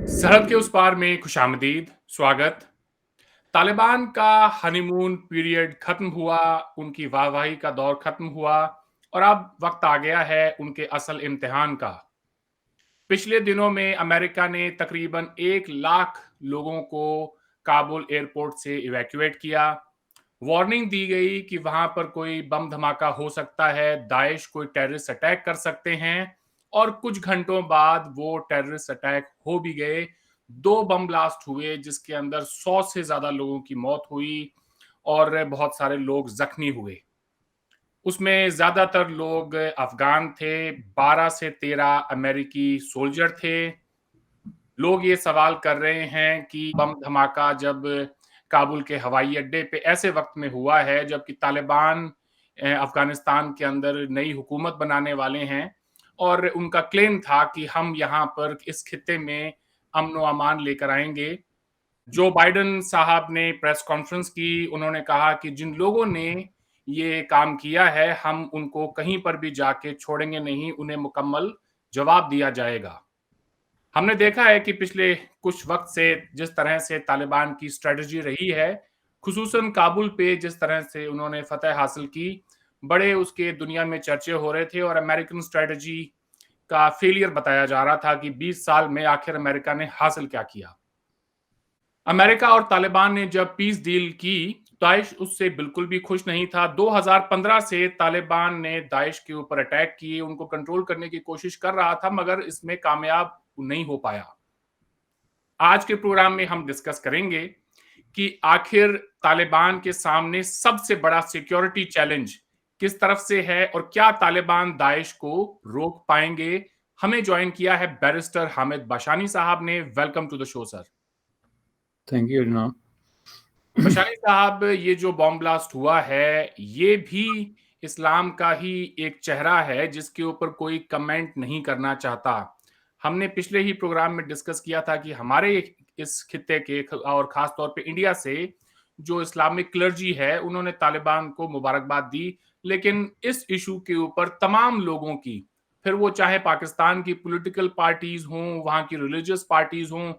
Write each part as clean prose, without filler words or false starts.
सरहद के उस पार में खुशामदीद, स्वागत। तालिबान का हनीमून पीरियड खत्म हुआ, उनकी वाहवाही का दौर खत्म हुआ और अब वक्त आ गया है उनके असल इम्तिहान का। पिछले दिनों में अमेरिका ने तकरीबन 1 लाख लोगों को काबुल एयरपोर्ट से इवैक्यूएट किया। वार्निंग दी गई कि वहां पर कोई बम धमाका हो सकता है, दाइश कोई टेररिस्ट अटैक कर सकते हैं और कुछ घंटों बाद वो टेररिस्ट अटैक हो भी गए। 2 बम ब्लास्ट हुए जिसके अंदर 100 से ज्यादा लोगों की मौत हुई और बहुत सारे लोग जख्मी हुए। उसमें ज्यादातर लोग अफगान थे, 12 से 13 अमेरिकी सोल्जर थे। लोग ये सवाल कर रहे हैं कि बम धमाका जब काबुल के हवाई अड्डे पे ऐसे वक्त में हुआ है जबकि तालिबान अफगानिस्तान के अंदर नई हुकूमत बनाने वाले हैं और उनका क्लेम था कि हम यहाँ पर इस खित्ते में अमन व अमान लेकर आएंगे। जो बाइडेन साहब ने प्रेस कॉन्फ्रेंस की, उन्होंने कहा कि जिन लोगों ने ये काम किया है हम उनको कहीं पर भी जाके छोड़ेंगे नहीं, उन्हें मुकम्मल जवाब दिया जाएगा। हमने देखा है कि पिछले कुछ वक्त से जिस तरह से तालिबान की स्ट्रेटजी रही है, खुसूसन काबुल पे जिस तरह से उन्होंने फतह हासिल की, बड़े उसके दुनिया में चर्चे हो रहे थे और अमेरिकन स्ट्रेटजी का फेलियर बताया जा रहा था कि 20 साल में आखिर अमेरिका ने हासिल क्या किया। अमेरिका और तालिबान ने जब पीस डील की, दाइश उससे बिल्कुल भी खुश नहीं था। 2015 से तालिबान ने दाइश के ऊपर अटैक किए, उनको कंट्रोल करने की कोशिश कर रहा था मगर इसमें कामयाब नहीं हो पाया। आज के प्रोग्राम में हम डिस्कस करेंगे कि आखिर तालिबान के सामने सबसे बड़ा सिक्योरिटी चैलेंज किस तरफ से है और क्या तालिबान दाइश को रोक पाएंगे। हमें ज्वाइन किया है बैरिस्टर हामिद बाशानी साहब ने। Welcome to the show sir. Thank you जनाब। बशानी साहब, ये जो बॉम्ब ब्लास्ट हुआ है ये भी इस्लाम का ही एक चेहरा है जिसके ऊपर कोई कमेंट नहीं करना चाहता। हमने पिछले ही प्रोग्राम में डिस्कस किया था कि हमारे इस खित्ते के और खास तौर पे इंडिया से जो इस्लामिक क्लर्जी है उन्होंने तालिबान को मुबारकबाद दी, लेकिन इस इशू के ऊपर तमाम लोगों की, फिर वो चाहे पाकिस्तान की पॉलिटिकल पार्टीज हों, वहां की रिलीजियस पार्टीज हों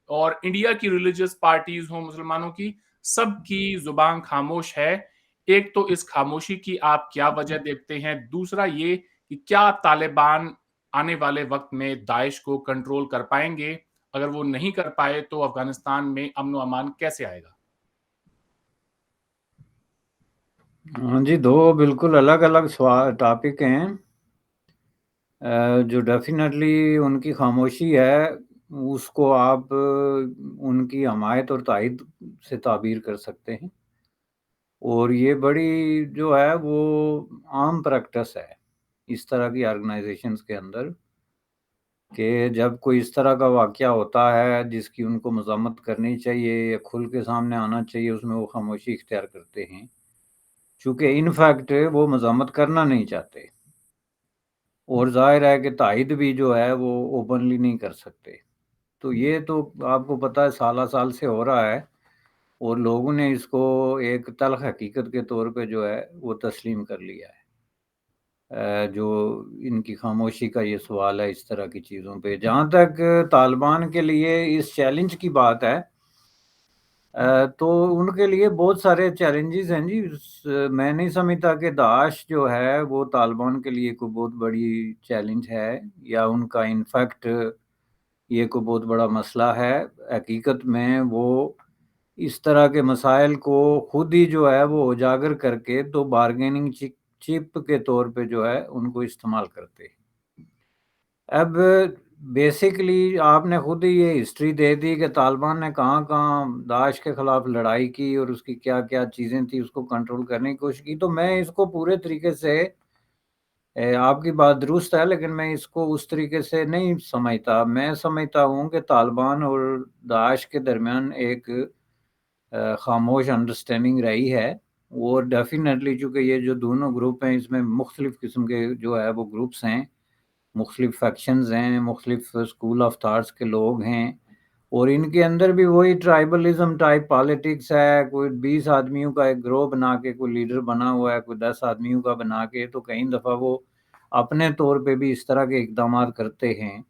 और इंडिया की रिलीजियस पार्टीज हों मुसलमानों की, सबकी जुबान खामोश है। एक तो इस खामोशी की आप क्या वजह देखते हैं? दूसरा ये कि क्या तालिबान आने वाले वक्त में दाइश को कंट्रोल कर पाएंगे? अगर वो नहीं कर पाए तो अफगानिस्तान में अमन व अमान कैसे आएगा? हाँ जी, दो बिल्कुल अलग अलग टॉपिक हैं। जो डेफिनेटली उनकी खामोशी है उसको आप उनकी हमायत और तायद से ताबीर कर सकते हैं। और ये बड़ी जो है वो आम प्रैक्टिस है इस तरह की ऑर्गेनाइजेशंस के अंदर कि जब कोई इस तरह का वाक़या होता है जिसकी उनको मज़म्मत करनी चाहिए या खुल के सामने आना चाहिए, उसमें वो खामोशी इख्तियार करते हैं। चूँकि इन फैक्ट वो मज़म्मत करना नहीं चाहते और ज़ाहिर है कि तायद भी जो है वो ओपनली नहीं कर सकते। तो ये तो आपको पता है साला-साल से हो रहा है और लोगों ने इसको एक तल्ख़ हकीकत के तौर पे जो है वो तस्लीम कर लिया है। जो इनकी खामोशी का ये सवाल है इस तरह की चीज़ों पे। जहाँ तक तालिबान के लिए इस चैलेंज की बात है, तो उनके लिए बहुत सारे चैलेंजेस हैं जी। मैं नहीं समझता कि दाश जो है वो तालिबान के लिए कोई बहुत बड़ी चैलेंज है या उनका इनफैक्ट ये कोई बहुत बड़ा मसला है। हकीकत में वो इस तरह के मसाइल को खुद ही जो है वो उजागर करके तो बार्गेनिंग चिप के तौर पे जो है उनको इस्तेमाल करते हैं। अब बेसिकली आपने खुद ही ये हिस्ट्री दे दी कि तालिबान ने कहाँ-कहाँ दाइश के खिलाफ लड़ाई की और उसकी क्या-क्या चीज़ें थी, उसको कंट्रोल करने की कोशिश की। तो मैं इसको पूरे तरीके से आपकी बात दुरुस्त है, लेकिन मैं इसको उस तरीके से नहीं समझता। मैं समझता हूँ कि तालिबान और दाइश के दरमियान एक खामोश अंडरस्टैंडिंग रही है और डेफ़िनेटली चूँकि ये जो दोनों ग्रुप हैं, इसमें मुख्तलिफ़ किस्म के जो है वो ग्रुप्स हैं। मुख्तलिफ़ फैक्शंस हैं, मुख्तलिफ़ स्कूल ऑफ थॉट्स के लोग हैं और इनके अंदर भी वही ट्राइबलिज़्म टाइप पॉलिटिक्स है। कोई 20 आदमियों का एक ग्रोह बना के कोई लीडर बना हुआ है, कोई 10 आदमियों का बना के, तो कई दफ़ा वो अपने तौर पे भी इस तरह के इक़दामात करते हैं।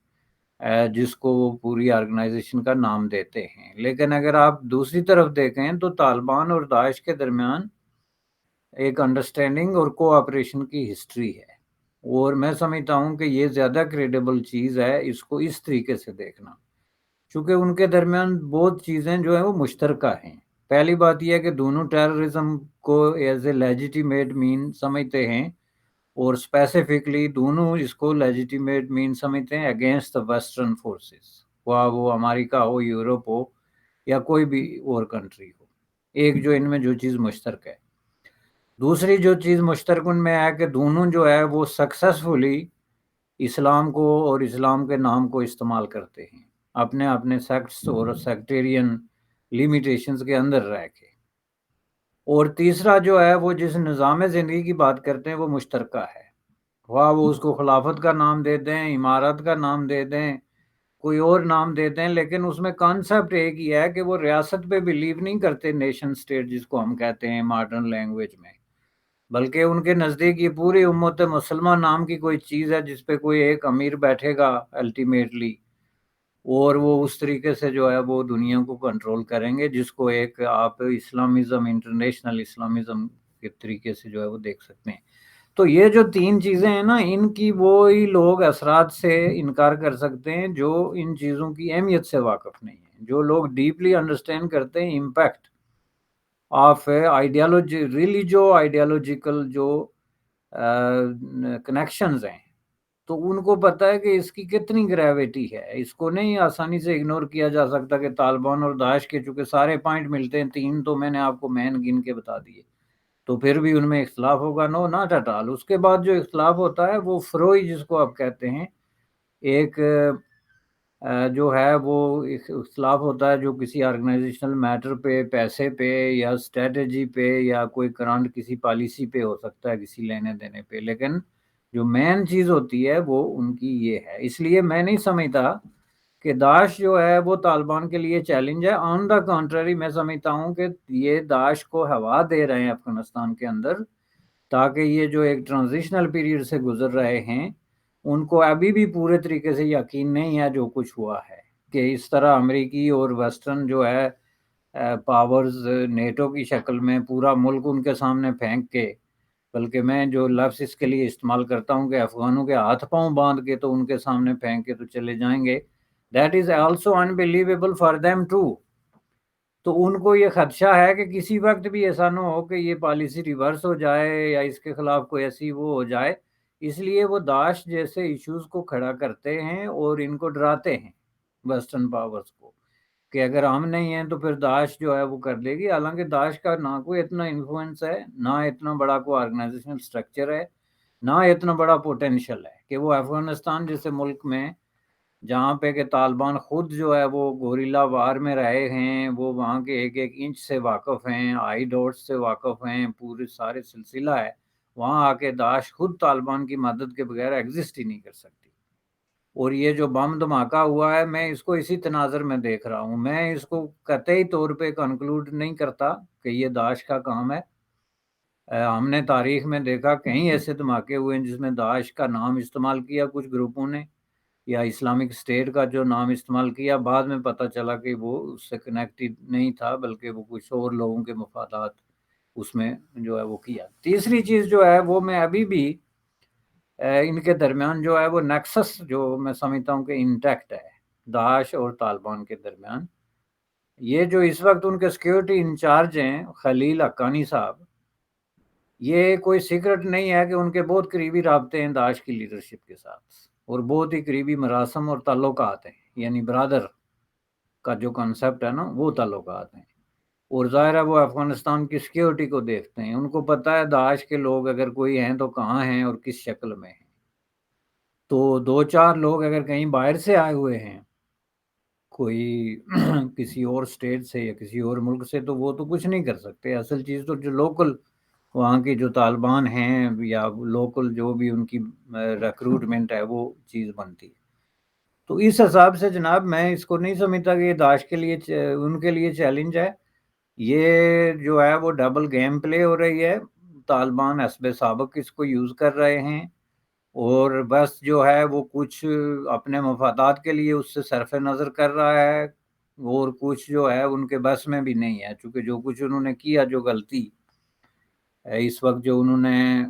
जिसको वो पूरी ऑर्गेनाइजेशन का नाम देते हैं। लेकिन अगर आप दूसरी तरफ देखें तो तालिबान और दाइश के दरमियान एक अंडरस्टैंडिंग और कोऑपरेशन की हिस्ट्री है, और मैं समझता हूँ कि ये ज़्यादा क्रेडिबल चीज़ है इसको इस तरीके से देखना, क्योंकि उनके दरमियान बहुत चीज़ें जो हैं वो मुश्तरका हैं। पहली बात यह है कि दोनों टेररिज्म को एज ए लेजिटिमेट मीन समझते हैं, और स्पेसिफिकली दोनों इसको लेजिटिमेट मीन समझते हैं अगेंस्ट द वेस्टर्न फोर्सेस, वो अमेरिका हो, यूरोप हो, या कोई भी और कंट्री हो। एक जो इनमें जो चीज़ मुश्तरक है। दूसरी जो चीज़ मुश्तरक उनमें है कि दोनों जो है वो सक्सेसफुली इस्लाम को और इस्लाम के नाम को इस्तेमाल करते हैं अपने अपने सेक्ट्स और सेक्टेरियन लिमिटेशंस के अंदर रह के। और तीसरा जो है वो जिस निज़ाम ज़िंदगी की बात करते हैं वो मुश्तरका है, वाह वो उसको खिलाफत का नाम दे दें, इमारत का नाम दे दें, कोई और नाम देते हैं, लेकिन उसमें कॉन्सेप्ट एक ही है कि वो रियासत पे बिलीव नहीं करते, नेशन स्टेट जिसको हम कहते हैं मॉडर्न लैंग्वेज में, बल्कि उनके नज़दीक ये पूरी उम्मत मुसलमान नाम की कोई चीज़ है जिस पे कोई एक अमीर बैठेगा अल्टीमेटली, और वो उस तरीके से जो है वो दुनिया को कंट्रोल करेंगे, जिसको एक आप इस्लामिज़म, इंटरनेशनल इस्लामिज़म के तरीके से जो है वो देख सकते हैं। तो ये जो तीन चीज़ें हैं ना, इनकी वो ही लोग असरात से इनकार कर सकते हैं जो इन चीज़ों की अहमियत से वाकिफ नहीं है, जो लोग डीपली अंडरस्टैंड करते हैं impact of ideology, religio ideological जो कनेक्शंस हैं, तो उनको पता है कि इसकी कितनी ग्रेविटी है। इसको नहीं आसानी से इग्नोर किया जा सकता कि तालिबान और दाइश के चूंकि सारे पॉइंट मिलते हैं, तीन तो मैंने आपको मैन गिन के बता दिए, तो फिर भी उनमें इख्तलाफ होगा, नो नॉट एट ऑल। उसके बाद जो इख्तलाफ होता है वो फ्रोई जिसको आप कहते हैं, एक जो है वो इख्तलाफ होता है जो किसी ऑर्गेनाइजेशनल मैटर पे, पैसे पे, या स्ट्रेटजी पे, या कोई करंट किसी पॉलिसी पे हो सकता है, किसी लेने देने पे, लेकिन जो मेन चीज़ होती है वो उनकी ये है। इसलिए मैं नहीं समझता कि दाश जो है वो तालिबान के लिए चैलेंज है। ऑन द कॉन्ट्ररी मैं समझता हूँ कि ये दाश को हवा दे रहे हैं अफगानिस्तान के अंदर, ताकि ये जो एक ट्रांजिशनल पीरियड से गुजर रहे हैं, उनको अभी भी पूरे तरीके से यकीन नहीं है जो कुछ हुआ है, कि इस तरह अमेरिकी और वेस्टर्न जो है पावर्स नेटो की शक्ल में पूरा मुल्क उनके सामने फेंक के, बल्कि मैं जो लफ्ज़ इसके लिए इस्तेमाल करता हूँ कि अफ़गानों के हाथ पाँव बांध के तो उनके सामने फेंक के तो चले जाएंगे, that is also unbelievable for them too. तो उनको ये खदशा है कि किसी वक्त भी ऐसा ना हो कि ये पॉलिसी रिवर्स हो जाए या इसके खिलाफ कोई ऐसी वो हो जाए, इसलिए वो दाश जैसे इश्यूज को खड़ा करते हैं और इनको डराते हैं वेस्टर्न पावर्स को, कि अगर हम नहीं हैं तो फिर दाश जो है वो कर लेगी। हालांकि दाश का ना कोई इतना इन्फ्लुएंस है, ना इतना बड़ा कोई ऑर्गेनाइजेशनल स्ट्रक्चर है, ना इतना बड़ा पोटेंशियल है कि वो अफगानिस्तान जैसे मुल्क में, जहाँ पे के तालिबान खुद जो है वो गोरिल्ला वार में रहे हैं, वो वहाँ के एक एक इंच से वाकिफ़ हैं, आई डॉट्स से वाकिफ़ हैं, पूरे सारे सिलसिला है, वहाँ आके दाश खुद तालिबान की मदद के बगैर एग्जिस्ट ही नहीं कर सकती। और ये जो बम धमाका हुआ है, मैं इसको इसी तनाज़र में देख रहा हूँ, मैं इसको कतई तौर पे कंक्लूड नहीं करता कि ये दाश का काम है। हमने तारीख में देखा कहीं ऐसे धमाके हुए हैं जिसमें दाश का नाम इस्तेमाल किया कुछ ग्रुपों ने, या इस्लामिक स्टेट का जो नाम इस्तेमाल किया, बाद में पता चला कि वो उससे कनेक्टेड नहीं था, बल्कि वो कुछ और लोगों के मफादात उसमें जो है वो किया। तीसरी चीज़ जो है वो मैं अभी भी इनके दरमियान जो है वो नेक्सस जो मैं समझता हूँ कि इंटैक्ट है दाश और तालिबान के दरमियान। ये जो इस वक्त उनके सिक्योरिटी इंचार्ज हैं खलील हक्कानी साहब, ये कोई सीक्रेट नहीं है कि उनके बहुत करीबी राब्ते हैं दाश की लीडरशिप के साथ, और बहुत ही करीबी मरासम और ताल्लुकात हैं, यानी ब्रदर का जो कॉन्सेप्ट है ना वो ताल्लुकात हैं। और ज़ाहिर है वो अफ़गानिस्तान की सिक्योरिटी को देखते हैं, उनको पता है दाश के लोग अगर कोई हैं तो कहाँ हैं और किस शक्ल में हैं। तो 2-4 लोग अगर कहीं बाहर से आए हुए हैं, कोई किसी और स्टेट से या किसी और मुल्क से, तो वो तो कुछ नहीं कर सकते। असल चीज़ तो जो लोकल वहाँ की जो तालिबान हैं या लोकल जो भी उनकी रिक्रूटमेंट है वो चीज़ बनती है। तो इस हिसाब से जनाब मैं इसको नहीं समझता कि ये दाश के लिए उनके लिए चैलेंज है। ये जो है वो डबल गेम प्ले हो रही है। तालिबान हस्बे साबिक इसको यूज़ कर रहे हैं, اور بس جو ہے وہ کچھ اپنے مفادات کے لیے اس سے صرف نظر کر رہا ہے، اور کچھ جو ہے ان کے بس میں بھی نہیں ہے، چونکہ جو کچھ انہوں نے کیا، جو غلطی اس وقت جو انہوں نے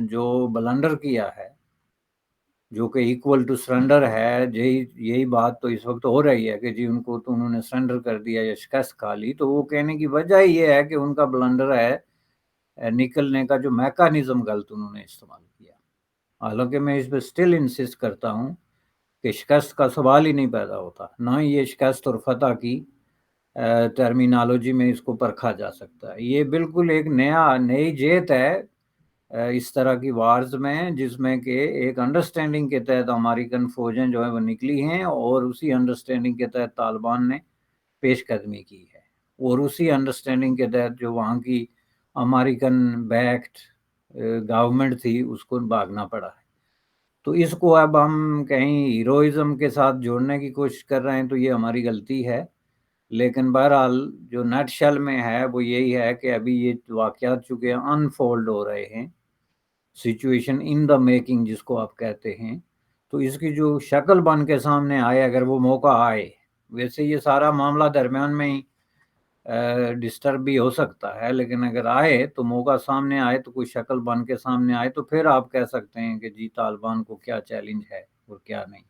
جو بلنڈر کیا ہے، جو کہ ایکول ٹو سرنڈر ہے، یہی بات تو اس وقت ہو رہی ہے کہ جی ان کو تو انہوں نے سرنڈر کر دیا یا شکست کھا لی، تو وہ کہنے کی وجہ یہ ہے کہ ان کا بلنڈر ہے نکلنے کا جو میکانزم غلط انہوں نے استعمال کیا۔ حالانکہ میں اس پہ اسٹل انسسٹ کرتا ہوں کہ شکست کا سوال ہی نہیں پیدا ہوتا، نہ ہی یہ شکست اور فتح کی ٹرمینالوجی میں اس کو پرکھا جا سکتا ہے۔ یہ بالکل ایک نئی جیت ہے اس طرح کی وارز میں، جس میں کہ ایک انڈرسٹینڈنگ کے تحت امریکن فوجیں جو ہیں وہ نکلی ہیں، اور اسی انڈرسٹینڈنگ کے تحت طالبان نے پیش قدمی کی ہے، اور اسی انڈرسٹینڈنگ کے تحت جو وہاں کی امریکن بیکڈ گورنمنٹ تھی اس کو بھاگنا پڑا ہے۔ تو اس کو اب ہم کہیں ہیروئزم کے ساتھ جوڑنے کی کوشش کر رہے ہیں تو یہ ہماری غلطی ہے، لیکن بہرحال جو نٹ شل میں ہے وہ یہی ہے کہ ابھی یہ واقعات چونکہ انفولڈ ہو رہے ہیں، سچویشن ان دا میکنگ جس کو آپ کہتے ہیں، تو اس کی جو شکل بن کے سامنے آئے، اگر وہ موقع آئے، ویسے یہ سارا معاملہ درمیان میں ہی ڈسٹرب بھی ہو سکتا ہے، لیکن اگر آئے تو موقع سامنے آئے تو کوئی شکل بن کے سامنے آئے تو پھر آپ کہہ سکتے ہیں کہ جی طالبان کو کیا چیلنج ہے اور کیا نہیں۔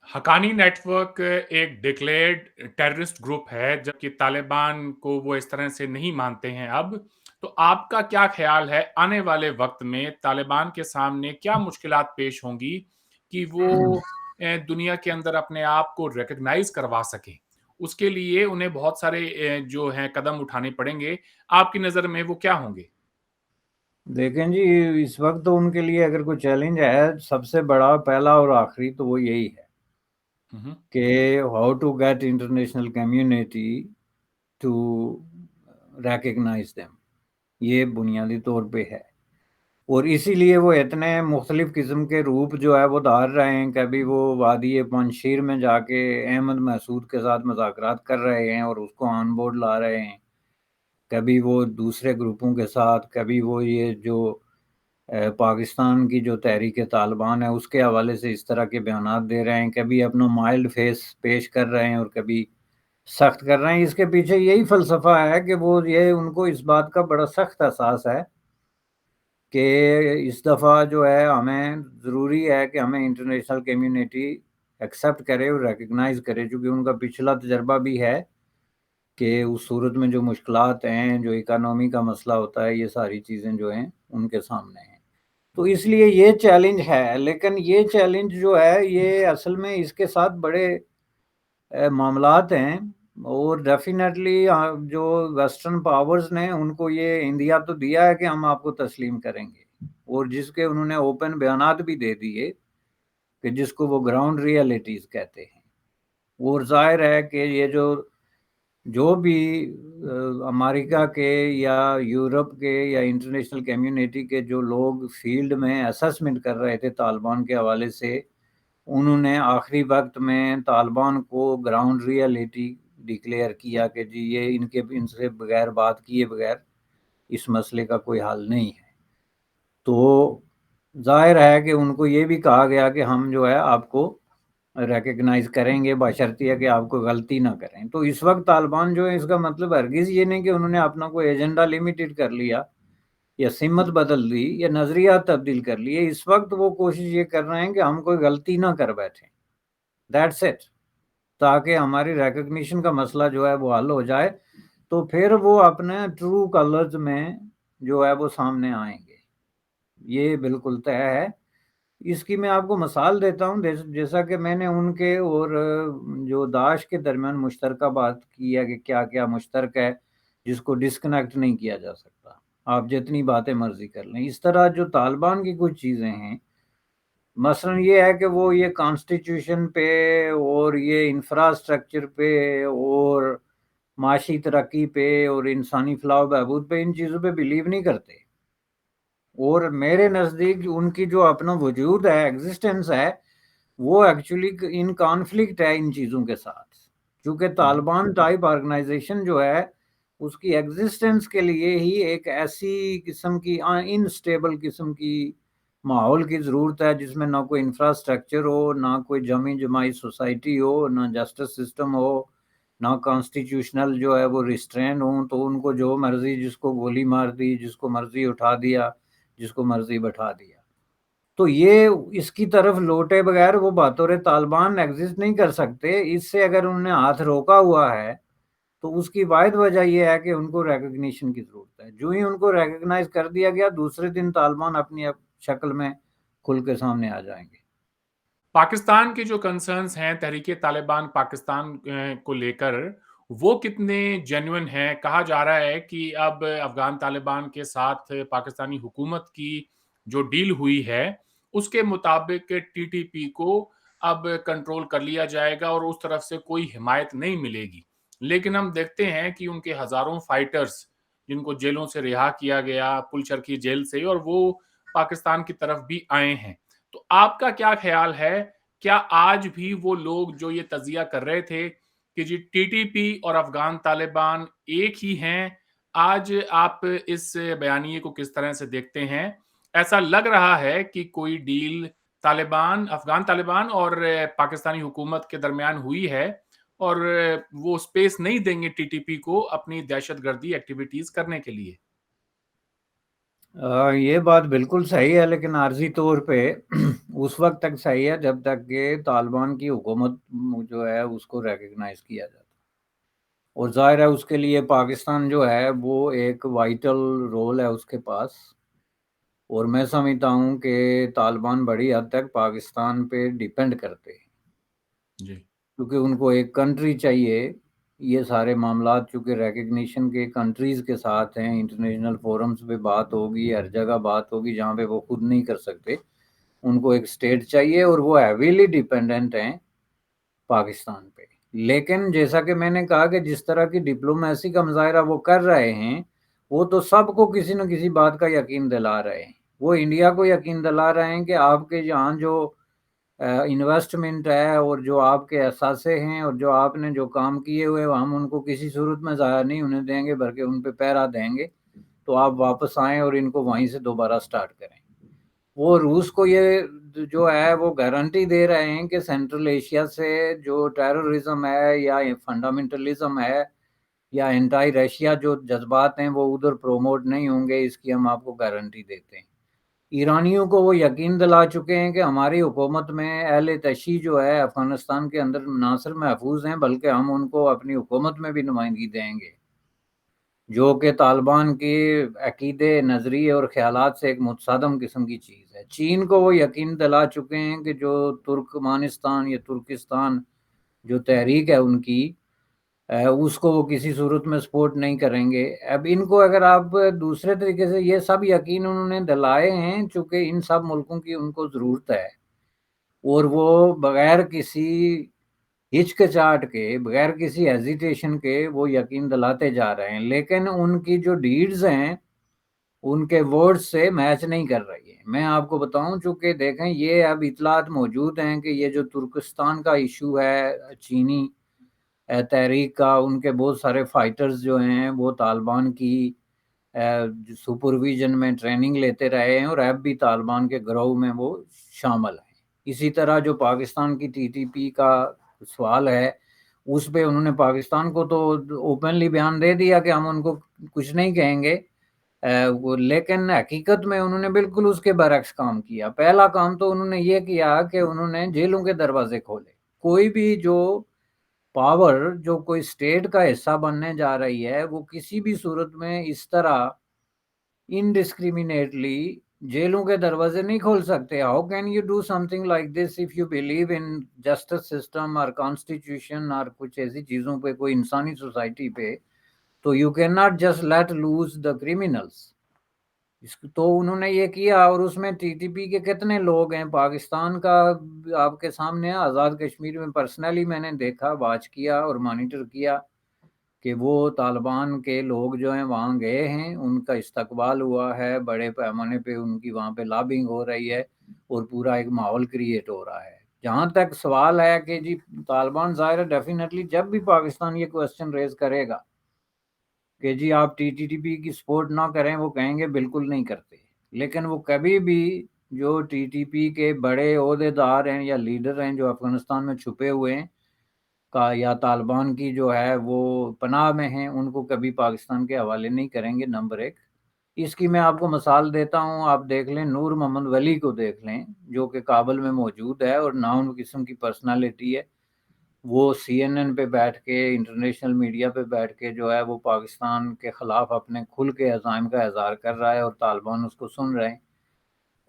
حقانی نیٹ ورک ایک ڈکلیئرڈ ٹیررسٹ گروپ ہے، جبکہ طالبان کو وہ اس طرح سے نہیں مانتے ہیں اب۔ تو آپ کا کیا خیال ہے آنے والے وقت میں طالبان کے سامنے کیا مشکلات پیش ہوں گی کہ وہ دنیا کے اندر اپنے آپ کو ریکگنائز کروا سکیں؟ اس کے لیے انہیں بہت سارے جو ہیں قدم اٹھانے پڑیں گے، آپ کی نظر میں وہ کیا ہوں گے؟ دیکھیں جی، اس وقت تو ان کے لیے اگر کوئی چیلنج ہے، سب سے بڑا پہلا اور آخری تو وہ یہی ہے کہ how to get international community to recognise them, یہ بنیادی طور پہ ہے۔ اور اسی لیے وہ اتنے مختلف قسم کے روپ جو ہے وہ دھار رہے ہیں، کبھی وہ وادی پنشیر میں جا کے احمد محسود کے ساتھ مذاکرات کر رہے ہیں اور اس کو آن بورڈ لا رہے ہیں، کبھی وہ دوسرے گروپوں کے ساتھ، کبھی وہ یہ جو پاکستان کی جو تحریک طالبان ہے اس کے حوالے سے اس طرح کے بیانات دے رہے ہیں، کبھی اپنا مائلڈ فیس پیش کر رہے ہیں اور کبھی سخت کر رہے ہیں۔ اس کے پیچھے یہی فلسفہ ہے کہ وہ یہ ان کو اس بات کا بڑا سخت احساس ہے کہ اس دفعہ جو ہے ہمیں ضروری ہے کہ ہمیں انٹرنیشنل کمیونٹی ایکسیپٹ کرے اور ریکگنائز کرے، چونکہ ان کا پچھلا تجربہ بھی ہے کہ اس صورت میں جو مشکلات ہیں، جو اکانومی کا مسئلہ ہوتا ہے، یہ ساری چیزیں جو ہیں ان کے سامنے ہیں۔ تو اس لیے یہ چیلنج ہے، لیکن یہ چیلنج جو ہے یہ اصل میں اس کے ساتھ بڑے معاملات ہیں، اور ڈیفینیٹلی جو ویسٹرن پاورز نے ان کو یہ انڈیا تو دیا ہے کہ ہم آپ کو تسلیم کریں گے، اور جس کے انہوں نے اوپن بیانات بھی دے دیے کہ جس کو وہ گراؤنڈ ریئلٹیز کہتے ہیں۔ اور ظاہر ہے کہ یہ جو بھی امریکہ کے یا یورپ کے یا انٹرنیشنل کمیونٹی کے جو لوگ فیلڈ میں اسسمنٹ کر رہے تھے طالبان کے حوالے سے، انہوں نے آخری وقت میں طالبان کو گراؤنڈ ریئلٹی ڈکلیئر کیا کہ جی یہ ان سے بغیر بات کیے بغیر اس مسئلے کا کوئی حل نہیں ہے۔ تو ظاہر ہے کہ ان کو یہ بھی کہا گیا کہ ہم جو ہے آپ کو ریکگنائز کریں گے بشرطیہ کہ آپ کو غلطی نہ کریں۔ تو اس وقت طالبان جو ہے، اس کا مطلب ہرگز یہ نہیں کہ انہوں نے اپنا کوئی ایجنڈا لمیٹڈ کر لیا یا سمت بدل دی یا نظریات تبدیل کر لیے۔ اس وقت وہ کوشش یہ کر رہے ہیں کہ ہم کوئی غلطی نہ کر بیٹھیں، دیٹس اٹ، تاکہ ہماری ریکگنیشن کا مسئلہ جو ہے وہ حل ہو جائے، تو پھر وہ اپنے ٹرو کلرز میں جو ہے وہ سامنے آئیں گے۔ یہ بالکل طے ہے۔ اس کی میں آپ کو مثال دیتا ہوں، جیسا کہ میں نے ان کے اور جو داعش کے درمیان مشترکہ بات کی ہے کہ کیا کیا مشترک ہے جس کو ڈسکنیکٹ نہیں کیا جا سکتا، آپ جتنی باتیں مرضی کر لیں۔ اس طرح جو طالبان کی کچھ چیزیں ہیں، مثلا یہ ہے کہ وہ یہ کانسٹیٹیوشن پہ اور یہ انفراسٹرکچر پہ اور معاشی ترقی پہ اور انسانی فلاح و بہبود پہ، ان چیزوں پہ بلیو نہیں کرتے، اور میرے نزدیک ان کی جو اپنا وجود ہے، ایگزسٹنس ہے، وہ ایکچولی ان کانفلکٹ ہے ان چیزوں کے ساتھ، کیونکہ طالبان ٹائپ آرگنائزیشن جو ہے اس کی ایگزسٹنس کے لیے ہی ایک ایسی قسم کی انسٹیبل قسم کی माहौल की ज़रूरत है जिसमें ना कोई इंफ्रास्ट्रक्चर हो, ना कोई जमी जमाई सोसाइटी हो, ना जस्टिस सिस्टम हो, ना कॉन्स्टिट्यूशनल जो है वो रिस्ट्रेन हो। तो उनको जो मर्जी, जिसको गोली मार दी, जिसको मर्जी उठा दिया, जिसको मर्जी बैठा दिया। तो ये इसकी तरफ लौटे बगैर वो बातों तालिबान एग्जिस्ट नहीं कर सकते। इससे अगर उन्होंने हाथ रोका हुआ है तो उसकी वाहिद वजह यह है कि उनको रिकग्निशन की जरूरत है। जो ही उनको रिकग्नाइज कर दिया गया, दूसरे दिन तालिबान अपनी शक्ल में खुल के सामने आ जाएंगे। पाकिस्तान के जो कंसर्न्स हैं तहरीके तालिबान पाकिस्तान को लेकर, वो कितने जेन्युइन हैं? कहा जा रहा है कि अब अफ़गान तालिबान के साथ पाकिस्तानी हुकूमत की जो डील हुई है, उसके मुताबिक टीटीपी को अब कंट्रोल कर लिया जाएगा और उस तरफ से कोई हिमायत नहीं मिलेगी। लेकिन हम देखते हैं कि उनके हज़ारों फाइटर्स, जिनको जेलों से रिहा किया गया, पुलचरखी जेल से, और वो पाकिस्तान की तरफ भी आए हैं। तो आपका क्या ख्याल है, क्या आज भी वो लोग जो ये तज़िया कर रहे थे कि जी टीटीपी और अफ़गान तालिबान एक ही हैं, आज आप इस बयानिए को किस तरह से देखते हैं? ऐसा लग रहा है कि कोई डील अफ़गान तालिबान और पाकिस्तानी हुकूमत के दरमियान हुई है और वो स्पेस नहीं देंगे टीटीपी को अपनी दहशतगर्दी एक्टिविटीज़ करने के लिए। ये बात बिल्कुल सही है, लेकिन आर्जी तौर पे उस वक्त तक सही है जब तक कि तालिबान की हुकूमत जो है उसको रिकग्नाइज किया जाता। और जाहिर है उसके लिए पाकिस्तान जो है वो एक वाइटल रोल है उसके पास। और मैं समझता हूँ कि तालिबान बड़ी हद तक पाकिस्तान पे डिपेंड करते हैं, जी। क्योंकि उनको एक कंट्री चाहिए। ये सारे मामलात चूँकि रिकग्निशन के कंट्रीज़ के साथ हैं, इंटरनेशनल फोरम्स पे बात होगी, हर जगह बात होगी जहाँ पे वो खुद नहीं कर सकते। उनको एक स्टेट चाहिए और वो हैवीली डिपेंडेंट हैं पाकिस्तान पे। लेकिन जैसा कि मैंने कहा कि जिस तरह की डिप्लोमेसी का मुज़ाहिरा वो कर रहे हैं, वो तो सबको किसी न किसी बात का यकीन दिला रहे हैं। वो इंडिया को यकीन दिला रहे हैं कि आपके यहाँ जो इन्वेस्टमेंट है और जो आपके असासे हैं और जो आपने जो काम किए हुए, हम उनको किसी सूरत में ज़ाया नहीं होने देंगे, बल्कि उन पे पहरा देंगे। तो आप वापस आएँ और इनको वहीं से दोबारा स्टार्ट करें। वो रूस को ये जो है वो गारंटी दे रहे हैं कि सेंट्रल एशिया से जो टेररिज्म है या फंडामेंटलिज्म है या एंटी रशिया जो जज्बात हैं वो उधर प्रमोट नहीं होंगे, इसकी हम आपको गारंटी देते हैं। ईरानियों को वो यकीन दिला चुके हैं कि हमारी हुकूमत में अहले तशी जो है अफगानिस्तान के अंदर ना सिर्फ महफूज हैं, बल्कि हम उनको अपनी हुकूमत में भी नुमाइंदगी देंगे, जो कि तालिबान के अकीदे, नज़रिए और ख़यालात से एक मुतसादम किस्म की चीज़ है। चीन को वो यकीन दिला चुके हैं कि जो तुर्कमानिस्तान या तुर्किस्तान जो तहरीक है उनकी, उसको वो किसी सूरत में सपोर्ट नहीं करेंगे। अब इनको अगर आप दूसरे तरीके से, ये सब यकीन उन्होंने दिलाए हैं चूँकि इन सब मुल्कों की उनको ज़रूरत है, और वो बग़ैर किसी हिचकिचाहट के, बगैर किसी हेजिटेशन के वो यकीन दिलाते जा रहे हैं। लेकिन उनकी जो डीड्स हैं, उनके वर्ड्स से मैच नहीं कर रही है। मैं आपको बताऊं, चूंकि देखें ये अब इतलात मौजूद हैं कि ये जो तुर्किस्तान का इशू है चीनी तहरीक का, उनके बहुत सारे फाइटर्स जो हैं वो तालिबान की सुपरविजन में ट्रेनिंग लेते रहे हैं और अब भी तालिबान के गिरोह में वो शामिल हैं। इसी तरह जो पाकिस्तान की टीटीपी का सवाल है, उस पे उन्होंने पाकिस्तान को तो ओपनली बयान दे दिया कि हम उनको कुछ नहीं कहेंगे। लेकिन हकीकत में उन्होंने बिल्कुल उसके बरक्स काम किया। पहला काम तो उन्होंने ये किया कि उन्होंने जेलों के दरवाजे खोले। कोई भी जो पावर जो कोई स्टेट का हिस्सा बनने जा रही है, वो किसी भी सूरत में इस तरह इनडिस्क्रिमिनेटली जेलों के दरवाजे नहीं खोल सकते। How can you do something like this if you believe in justice system और कॉन्स्टिट्यूशन और कुछ ऐसी चीजों पे, कोई इंसानी सोसाइटी पे, तो you can not just let lose the criminals. तो उन्होंने ये किया। और उसमें टीटीपी के कितने लोग हैं पाकिस्तान का आपके सामने है। आज़ाद कश्मीर में पर्सनली मैंने देखा, वाच किया और मॉनिटर किया कि वो तालिबान के लोग जो हैं वहाँ गए हैं, उनका इस्तकबाल हुआ है, बड़े पैमाने पे उनकी वहाँ पे लॉबिंग हो रही है और पूरा एक माहौल क्रिएट हो रहा है। जहाँ तक सवाल है कि जी तालिबान ज़ाहिर है डेफिनेटली जब भी पाकिस्तान ये क्वेश्चन रेज करेगा कि जी आप टीटीपी की सपोर्ट ना करें, वो कहेंगे बिल्कुल नहीं करते। लेकिन वो कभी भी جو ٹی ٹی پی کے بڑے عہدیدار ہیں یا لیڈر ہیں جو افغانستان میں چھپے ہوئے ہیں کا یا طالبان کی جو ہے وہ پناہ میں ہیں، ان کو کبھی پاکستان کے حوالے نہیں کریں گے۔ نمبر ایک، اس کی میں آپ کو مثال دیتا ہوں، آپ دیکھ لیں نور محمد ولی کو دیکھ لیں جو کہ کابل میں موجود ہے اور ناؤن قسم کی پرسنالٹی ہے، وہ سی این این پہ بیٹھ کے انٹرنیشنل میڈیا پہ بیٹھ کے جو ہے وہ پاکستان کے خلاف اپنے کھل کے عزائم کا اظہار کر رہا ہے اور طالبان اس کو سن رہے ہیں۔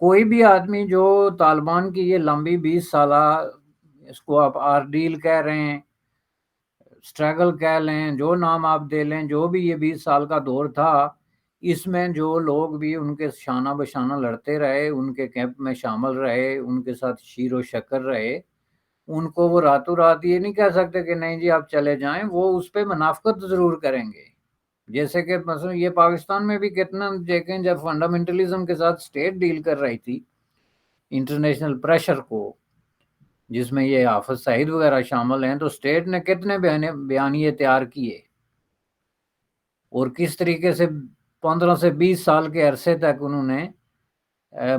کوئی بھی آدمی جو طالبان کی یہ لمبی 20 سالہ، اس کو آپ آرڈیل کہہ رہے ہیں، اسٹرگل کہہ لیں، جو نام آپ دے لیں، جو بھی یہ 20 سال کا دور تھا، اس میں جو لوگ بھی ان کے شانہ بشانہ لڑتے رہے، ان کے کیمپ میں شامل رہے، ان کے ساتھ شیر و شکر رہے، ان کو وہ راتوں رات یہ نہیں کہہ سکتے کہ نہیں جی آپ چلے جائیں، وہ اس پہ منافقت ضرور کریں گے۔ جیسے کہ مثلا یہ پاکستان میں بھی کتنا دیکھیں، جب فنڈامنٹلزم کے ساتھ اسٹیٹ ڈیل کر رہی تھی انٹرنیشنل پریشر کو، جس میں یہ حافظ سعید وغیرہ شامل ہیں، تو اسٹیٹ نے کتنے بیانیے تیار کیے اور کس طریقے سے 15 سے 20 سال کے عرصے تک انہوں نے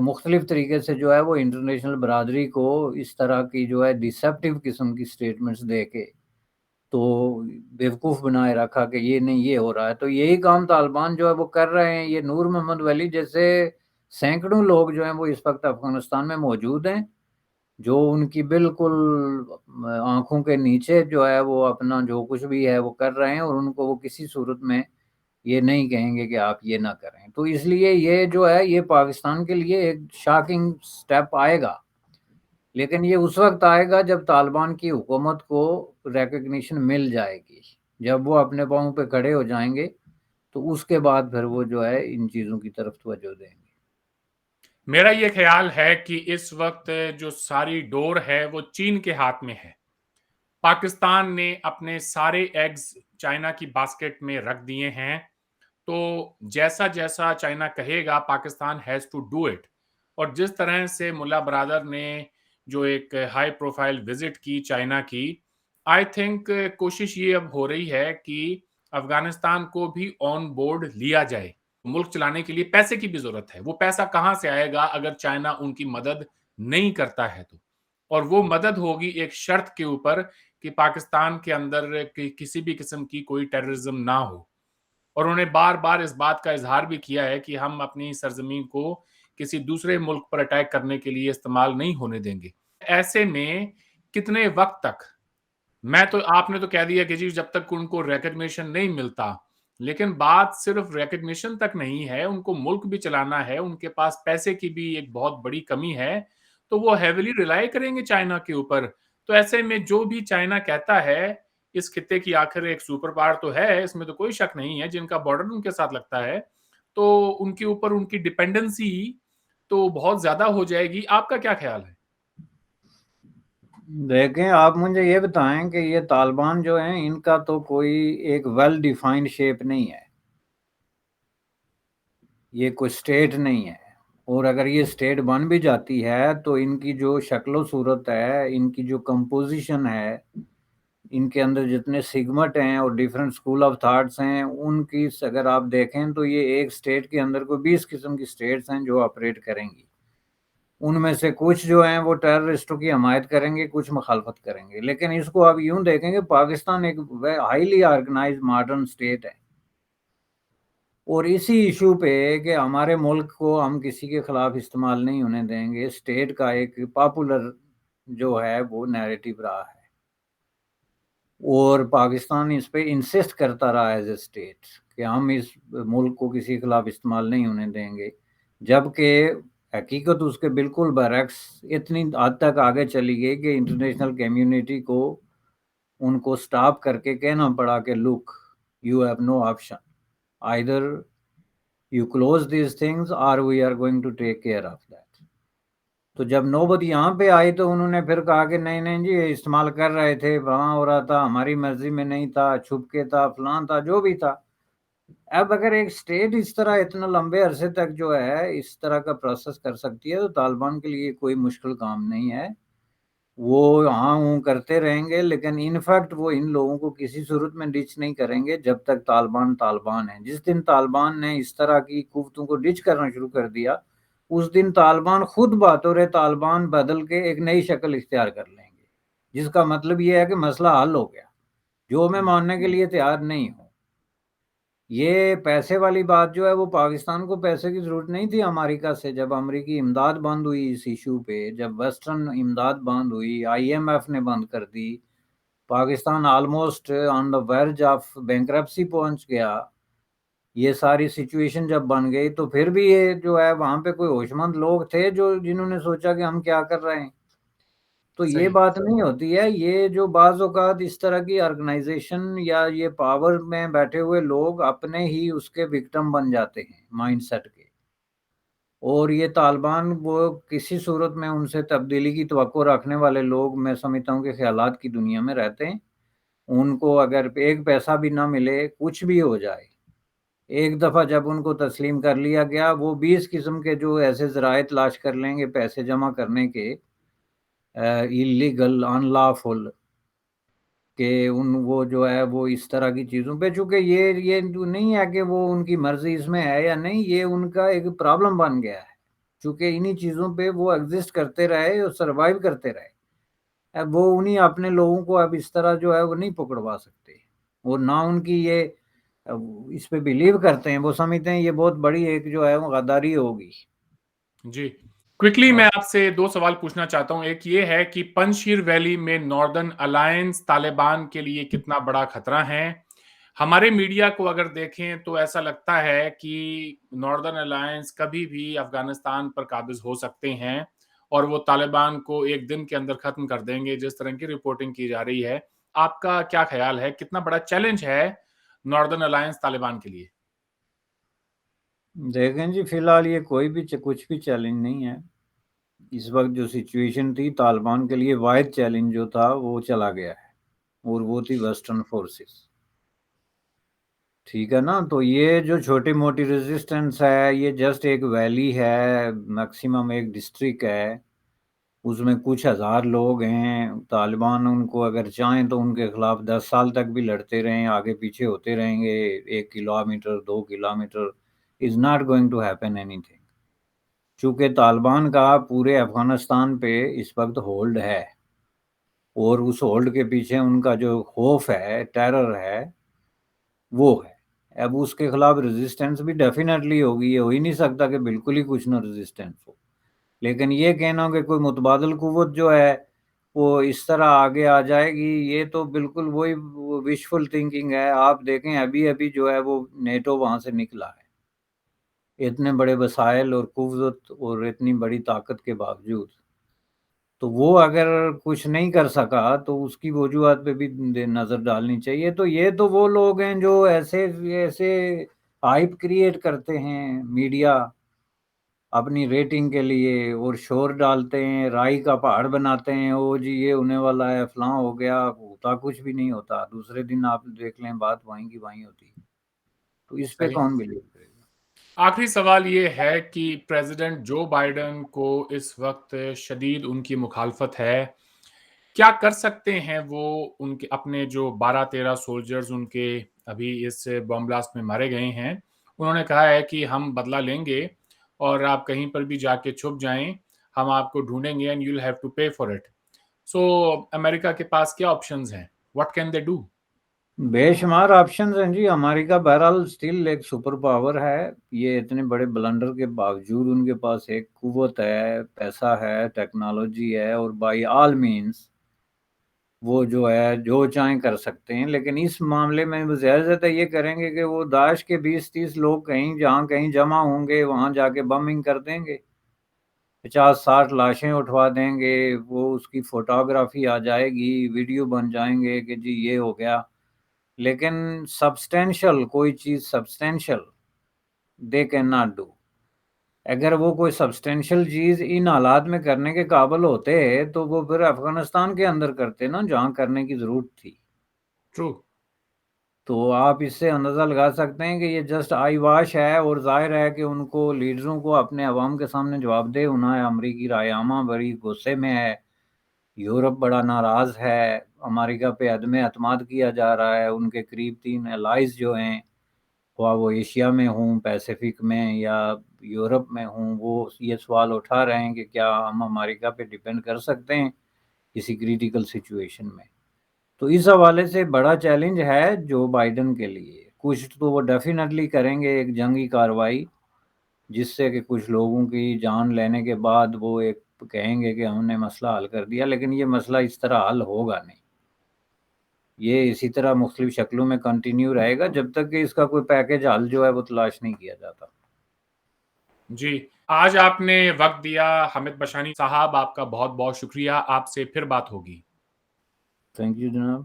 مختلف طریقے سے جو ہے وہ انٹرنیشنل برادری کو اس طرح کی جو ہے ڈیسپٹیو قسم کی سٹیٹمنٹس دے کے تو بیوقوف بنائے رکھا کہ یہ نہیں یہ ہو رہا ہے۔ تو یہی کام طالبان جو ہے وہ کر رہے ہیں۔ یہ نور محمد ولی جیسے سینکڑوں لوگ جو ہیں وہ اس وقت افغانستان میں موجود ہیں، جو ان کی بالکل آنکھوں کے نیچے جو ہے وہ اپنا جو کچھ بھی ہے وہ کر رہے ہیں، اور ان کو وہ کسی صورت میں یہ نہیں کہیں گے کہ آپ یہ نہ کریں۔ تو اس لیے یہ جو ہے یہ پاکستان کے لیے ایک شاکنگ سٹیپ آئے گا، لیکن یہ اس وقت آئے گا جب طالبان کی حکومت کو ریکگنیشن مل جائے گی، جب وہ اپنے پاؤں پہ کھڑے ہو جائیں گے تو اس کے بعد پھر وہ جو ہے ان چیزوں کی طرف توجہ دیں گے۔ میرا یہ خیال ہے کہ اس وقت جو ساری ڈور ہے وہ چین کے ہاتھ میں ہے۔ پاکستان نے اپنے سارے ایگز چائنا کی باسکٹ میں رکھ دیے ہیں، تو جیسا جیسا چائنا کہے گا Pakistan has to do it. اور جس طرح سے ملا برادر نے جو ایک ہائی پروفائل وزٹ کی چائنا کی، آئی تھنک کوشش یہ اب ہو رہی ہے کہ افغانستان کو بھی آن بورڈ لیا جائے۔ ملک چلانے کے لیے پیسے کی بھی ضرورت ہے، وہ پیسہ کہاں سے آئے گا اگر چائنا ان کی مدد نہیں کرتا ہے تو، اور وہ مدد ہوگی ایک شرط کے اوپر کہ پاکستان کے اندر کسی بھی قسم کی کوئی ٹیررزم نہ ہو۔ اور انہوں نے بار بار اس بات کا اظہار بھی کیا ہے کہ ہم اپنی سرزمین کو کسی دوسرے ملک پر اٹیک کرنے کے لیے استعمال نہیں ہونے دیں گے۔ ایسے میں کتنے وقت تک، آپ نے تو کہہ دیا کہ جی جب تک ان کو ریکگنیشن نہیں ملتا، لیکن بات صرف ریکگنیشن تک نہیں ہے، ان کو ملک بھی چلانا ہے، ان کے پاس پیسے کی بھی ایک بہت بڑی کمی ہے، تو وہ ہیویلی ریلائی کریں گے چائنا کے اوپر۔ تو ایسے میں جو بھی چائنا کہتا ہے، اس خطے کی آخر ایک سپر پاور تو ہے، اس میں تو کوئی شک نہیں ہے، جن کا بارڈر ان کے ساتھ لگتا ہے، تو ان کے اوپر ان کی ڈیپینڈنسی تو بہت زیادہ ہو جائے گی۔ آپ کا کیا خیال ہے؟ دیکھیں آپ مجھے یہ بتائیں کہ یہ طالبان جو ہیں ان کا تو کوئی ایک ویل ڈیفائنڈ شیپ نہیں ہے، یہ کوئی سٹیٹ نہیں ہے، اور اگر یہ سٹیٹ بن بھی جاتی ہے تو ان کی جو شکل و صورت ہے، ان کی جو کمپوزیشن ہے، ان کے اندر جتنے سیگمنٹ ہیں اور ڈیفرنٹ اسکول آف تھاٹس ہیں، ان کی اگر آپ دیکھیں تو یہ ایک سٹیٹ کے اندر کوئی 20 قسم کی سٹیٹس ہیں جو آپریٹ کریں گی۔ ان میں سے کچھ جو ہیں وہ ٹیررسٹوں کی حمایت کریں گے، کچھ مخالفت کریں گے، لیکن اس کو آپ یوں دیکھیں کہ پاکستان ایک ہائیلی آرگنائزڈ ماڈرن سٹیٹ ہے، اور اسی ایشو پہ کہ ہمارے ملک کو ہم کسی کے خلاف استعمال نہیں ہونے دیں گے، سٹیٹ کا ایک پاپولر جو ہے وہ نیریٹو رہا ہے، اور پاکستان اس پہ انسسٹ کرتا رہا ایز اے سٹیٹ کہ ہم اس ملک کو کسی کے خلاف استعمال نہیں ہونے دیں گے، جبکہ حقیقت اس کے بالکل برعکس اتنی حد تک آگے چلی گئی کہ انٹرنیشنل کمیونٹی کو ان کو سٹاپ کر کے کہنا پڑا کہ look you have no option, either you close these things or we are going to take care of that۔ تو جب نوبت یہاں پہ آئی تو انہوں نے پھر کہا کہ نہیں نہیں جی استعمال کر رہے تھے، وہاں ہو رہا تھا، ہماری مرضی میں نہیں تھا، چھپ کے تھا، فلاں تھا، جو بھی تھا۔ اب اگر ایک سٹیٹ اس طرح اتنا لمبے عرصے تک جو ہے اس طرح کا پروسیس کر سکتی ہے تو طالبان کے لیے کوئی مشکل کام نہیں ہے، وہ ہاں ہوں کرتے رہیں گے، لیکن انفیکٹ وہ ان لوگوں کو کسی صورت میں ڈچ نہیں کریں گے جب تک طالبان طالبان ہیں۔ جس دن طالبان نے اس طرح کی قوتوں کو ڈچ کرنا شروع کر دیا اس دن طالبان خود بطور طالبان بدل کے ایک نئی شکل اختیار کر لیں گے، جس کا مطلب یہ ہے کہ مسئلہ حل ہو گیا، جو میں ماننے کے لیے تیار نہیں ہوں۔ یہ پیسے والی بات جو ہے، وہ پاکستان کو پیسے کی ضرورت نہیں تھی امریکہ سے۔ جب امریکی امداد بند ہوئی اس ایشو پہ، جب ویسٹرن امداد بند ہوئی، IMF نے بند کر دی، Pakistan almost on the verge of bankruptcy پہنچ گیا، یہ ساری سچویشن جب بن گئی، تو پھر بھی یہ جو ہے وہاں پہ کوئی ہوش مند لوگ تھے جنہوں نے سوچا کہ ہم کیا کر رہے ہیں۔ تو یہ صحیح، بات نہیں ہوتی ہے، یہ جو بعض اوقات اس طرح کی آرگنائزیشن یا یہ پاور میں بیٹھے ہوئے لوگ اپنے ہی اس کے وکٹم بن جاتے ہیں مائنڈ سیٹ کے، اور یہ طالبان وہ کسی صورت میں ان سے تبدیلی کی توقع رکھنے والے لوگ، میں سمجھتا ہوں کہ خیالات کی دنیا میں رہتے ہیں۔ ان کو اگر ایک پیسہ بھی نہ ملے، کچھ بھی ہو جائے، ایک دفعہ جب ان کو تسلیم کر لیا گیا، وہ 20 قسم کے جو ایسے ذرائع تلاش کر لیں گے پیسے جمع کرنے کے، انلیگل، ان لافل، کہ وہ جو ہے وہ اس طرح کی چیزوں پہ، چونکہ یہ نہیں ہے کہ وہ ان کی مرضی اس میں ہے یا نہیں، یہ ان کا ایک پرابلم بن گیا ہے، چونکہ انہی چیزوں پہ وہ ایگزسٹ کرتے رہے اور سروائیو کرتے رہے۔ اب وہ انہی اپنے لوگوں کو اب اس طرح جو ہے وہ نہیں پکڑوا سکتے، اور نہ ان کی یہ اس پہ بلیو کرتے ہیں، وہ سمجھتے ہیں یہ بہت بڑی ایک جو ہے وہ غداری ہوگی۔ جی۔ کوئکلی میں آپ سے 2 سوال پوچھنا چاہتا ہوں۔ ایک یہ ہے کہ پنجشیر ویلی میں ناردرن الائنس طالبان کے لیے کتنا بڑا خطرہ ہے؟ ہمارے میڈیا کو اگر دیکھیں تو ایسا لگتا ہے کہ ناردرن الائنس کبھی بھی افغانستان پر قابض ہو سکتے ہیں اور وہ طالبان کو ایک دن کے اندر ختم کر دیں گے، جس طرح کی رپورٹنگ کی جا رہی ہے۔ آپ کا کیا خیال ہے؟ کتنا بڑا چیلنج ہے ناردرن الائنس طالبان کے لیے؟ دیکھیں جی، فی الحال یہ کوئی بھی کچھ بھی چیلنج نہیں ہے۔ اس وقت جو سچویشن تھی طالبان کے لیے، واحد چیلنج جو تھا وہ چلا گیا ہے، اور وہ تھی ویسٹرن فورسز۔ ٹھیک ہے نا؟ تو یہ جو چھوٹی موٹی ریزسٹنس ہے، یہ جسٹ ایک ویلی ہے، میکسیمم ایک ڈسٹرکٹ ہے، اس میں کچھ ہزار لوگ ہیں۔ طالبان ان کو اگر چاہیں تو ان کے خلاف 10 سال تک بھی لڑتے رہیں، آگے پیچھے ہوتے رہیں گے، 1 kilometre 2 kilometre, is not going to happen اینی تھنگ، چونکہ طالبان کا پورے افغانستان پہ اس وقت ہولڈ ہے، اور اس ہولڈ کے پیچھے ان کا جو خوف ہے، ٹیرر ہے، وہ ہے۔ اب اس کے خلاف ریزسٹنس بھی ڈیفینیٹلی ہوگی، یہ ہو ہی نہیں سکتا کہ بالکل ہی کچھ نہ ریزسٹنس ہو، لیکن یہ کہنا کہ کوئی متبادل قوت جو ہے وہ اس طرح آگے آ جائے گی، یہ تو بالکل وہی وشفل تھنکنگ ہے۔ آپ دیکھیں ابھی ابھی جو ہے وہ نیٹو وہاں سے نکلا ہے، اتنے بڑے وسائل اور قوت اور اتنی بڑی طاقت کے باوجود، تو وہ اگر کچھ نہیں کر سکا تو اس کی وجوہات پہ بھی نظر ڈالنی چاہیے۔ تو یہ تو وہ لوگ ہیں جو ایسے ایسے ہائپ کریٹ کرتے ہیں میڈیا اپنی ریٹنگ کے لیے، اور شور ڈالتے ہیں، رائی کا پہاڑ بناتے ہیں، او جی یہ ہونے والا ہے، فلاں ہو گیا، ہوتا کچھ بھی نہیں ہوتا، دوسرے دن آپ دیکھ لیں بات وہیں کی وہیں ہوتی۔ تو اس پہ صحیح۔ کون بلیو کرے گا؟ آخری سوال یہ ہے کہ پریزیڈنٹ جو بائیڈن کو اس وقت شدید ان کی مخالفت ہے، کیا کر سکتے ہیں وہ ان کے اپنے جو 12-13 سولجرز ان کے ابھی اس بم بلاسٹ میں مارے گئے ہیں؟ انہوں نے کہا ہے کہ ہم بدلہ لیں گے اور آپ کہیں پر بھی جا کے چھپ جائیں، ہم آپ کو ڈھونڈیں گے and you will have to pay for it. So امریکہ کے پاس کیا آپشنز ہیں؟ What can they do? بے شمار آپشنز ہیں جی۔ امریکہ بہرحال اسٹل ایک سپر پاور ہے، یہ اتنے بڑے بلنڈر کے باوجود ان کے پاس ایک قوت ہے، پیسہ ہے، ٹیکنالوجی ہے، اور بائی آل مینس وہ جو ہے جو چاہیں کر سکتے ہیں۔ لیکن اس معاملے میں وہ زیادہ زیادہ یہ کریں گے کہ وہ داعش کے 20-30 لوگ کہیں جہاں کہیں جمع ہوں گے وہاں جا کے بمنگ کر دیں گے، 50-60 لاشیں اٹھوا دیں گے، وہ اس کی فوٹوگرافی آ جائے گی، ویڈیو بن جائیں گے کہ جی یہ ہو گیا، لیکن سبسٹینشل کوئی چیز substantial they can not do. اگر وہ کوئی سبسٹینشل چیز ان حالات میں کرنے کے قابل ہوتے تو وہ پھر افغانستان کے اندر کرتے نا، جہاں کرنے کی ضرورت تھی۔ ٹرو۔ تو آپ اس سے اندازہ لگا سکتے ہیں کہ یہ جسٹ آئی واش ہے، اور ظاہر ہے کہ ان کو لیڈروں کو اپنے عوام کے سامنے جواب دہ ہونا ہے۔ امریکی رائے عامہ بڑی غصے میں ہے، یورپ بڑا ناراض ہے، امریکہ پہ عدم اعتماد کیا جا رہا ہے، ان کے قریب 3 الائز جو ہیں خواہ وہ ایشیا میں ہوں، پیسیفک میں یا یورپ میں ہوں، وہ یہ سوال اٹھا رہے ہیں کہ کیا ہم امریکہ پہ ڈیپینڈ کر سکتے ہیں کسی کریٹیکل سچویشن میں. تو اس حوالے سے بڑا چیلنج ہے جو بائیڈن کے لیے. کچھ تو وہ ڈیفینیٹلی کریں گے ایک جنگی کارروائی، جس سے کہ کچھ لوگوں کی جان لینے کے بعد وہ ایک کہیں گے کہ ہم نے مسئلہ حل کر دیا، لیکن یہ مسئلہ اس طرح حل ہوگا نہیں. یہ اسی طرح مختلف شکلوں میں کنٹینیو رہے گا جب تک کہ اس کا کوئی پیکج حل جو ہے وہ تلاش نہیں کیا جاتا. جی، آج آپ نے وقت دیا حامد بشانی صاحب، آپ کا بہت بہت شکریہ. آپ سے پھر بات ہوگی. تھینک یو جناب.